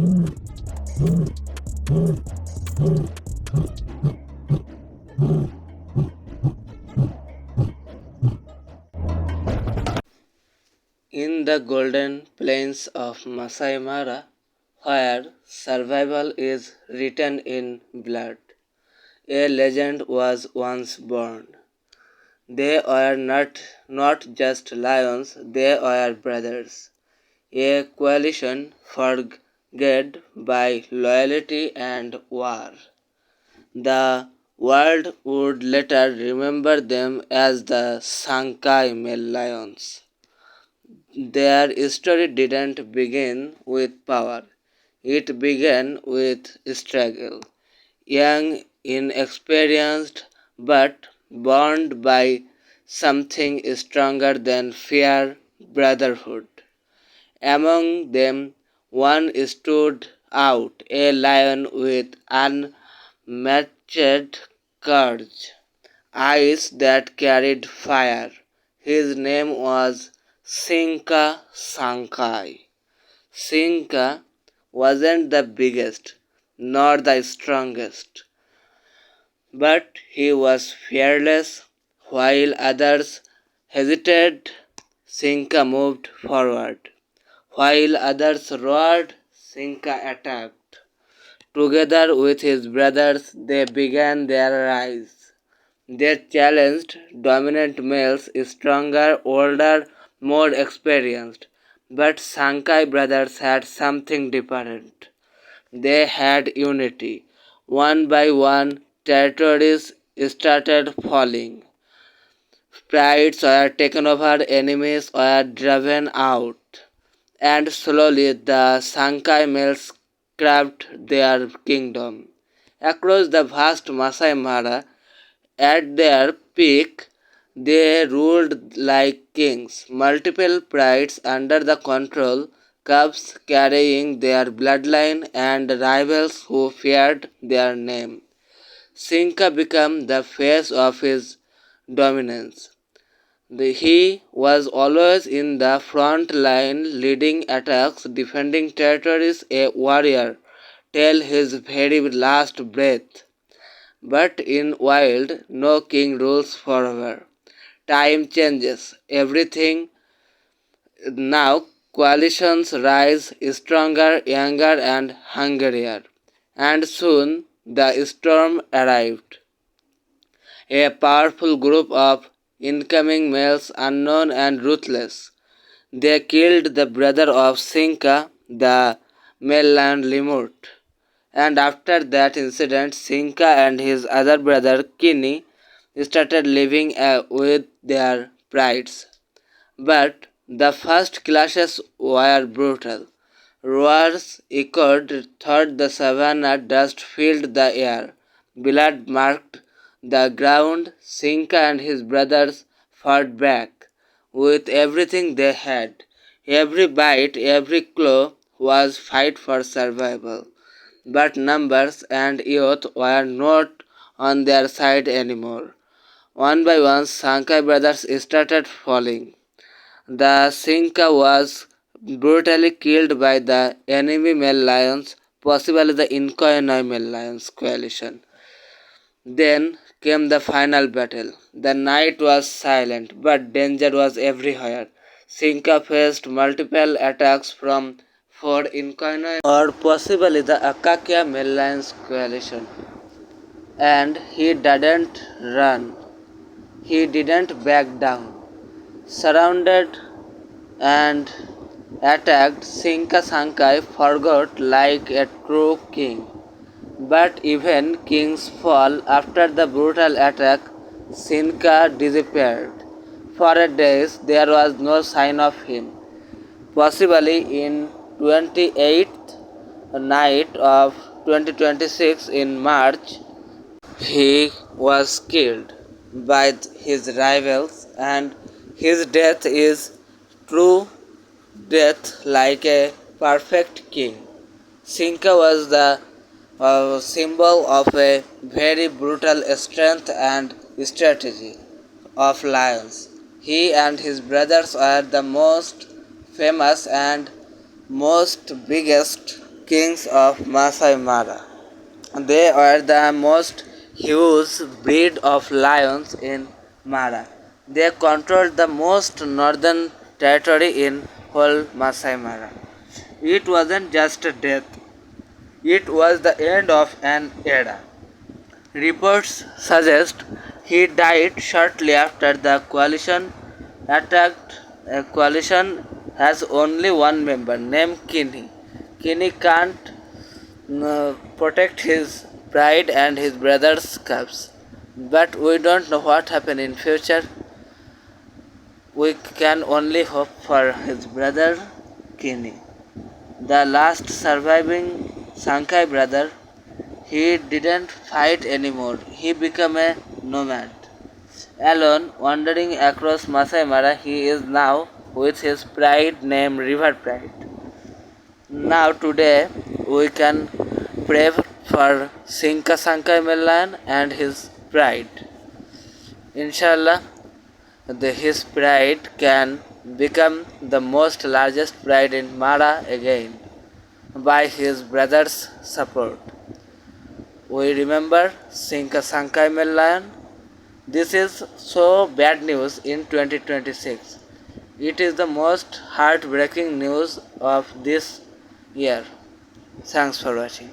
In the golden plains of Masai Mara, where survival is written in blood, a legend was once born. They were not just lions, they were brothers. A coalition forged by loyalty and war. The world would later remember them as the sankai male lions. Their story didn't begin with power, it began with struggle. Young, inexperienced, but bound by something stronger than fear, brotherhood. Among them, one stood out, a lion with unmatched courage, eyes that carried fire. His name was Seenka Sankai. Seenka wasn't the biggest nor the strongest, but he was fearless. While others hesitated, Seenka moved forward. While others roared, Seenka attacked. Together with his brothers, they began their rise. They challenged dominant males, stronger, older, more experienced. But Sankai brothers had something different. They had unity. One by one, territories started falling. Prides were taken over, enemies were driven out, and slowly the Sankai males carved their kingdom. Across the vast Masai Mara, at their peak, they ruled like kings, multiple prides under the control, cubs carrying their bloodline, and rivals who feared their name. Seenka became the face of his dominance. He was always in the front line, leading attacks, defending territories, a warrior till his very last breath. But in wild, no king rules forever. Time changes everything. Now coalitions rise stronger, younger, and hungrier. And soon the storm arrived. A powerful group of incoming males, unknown and ruthless. They killed the brother of Seenka, the male lion Lemurt. And after that incident, Seenka and his other brother Kini started living with their prides. But the first clashes were brutal. Roars echoed through the savannah, dust filled the air. Blood marked the ground. Seenka and his brothers fought back with everything they had. Every bite, every claw was fight for survival. But numbers and youth were not on their side anymore. One by one, Sankai brothers started falling. The Seenka was brutally killed by the enemy male lions, possibly the Inkoyanoi male lions coalition. Then came the final battle. The night was silent, but danger was everywhere. Seenka faced multiple attacks from four Inkoyanoi or possibly the Akakia male lions coalition. And he didn't run. He didn't back down. Surrounded and attacked, Seenka Sankai forgot like a true king. But even kings fall. After the brutal attack, Seenka disappeared. For a days there was no sign of him. Possibly in 28th night of 2026 in March, he was killed by his rivals, and his death is true death like a perfect king. Seenka was the symbol of a very brutal strength and strategy of lions. He and his brothers were the most famous and most biggest kings of Masai Mara. They were the most huge breed of lions in Mara. They controlled the most northern territory in whole Masai Mara. It wasn't just a death, it was the end of an era. Reports suggest he died shortly after the coalition attacked. A coalition has only one member named Kinney. Kinney can't protect his pride and his brother's cubs. But we don't know what happened in future. We can only hope for his brother Kinney. The last surviving Sankai brother, he didn't fight anymore. He became a nomad. Alone, wandering across Masai Mara, he is now with his pride named River Pride. Now today, we can pray for Seenka Sankai Mellan and his pride. Inshallah, his pride can become the most largest pride in Mara again by his brother's support. We remember Seenka Sankai Mellan. This is so bad news in 2026. It is the most heartbreaking news of this year. Thanks for watching.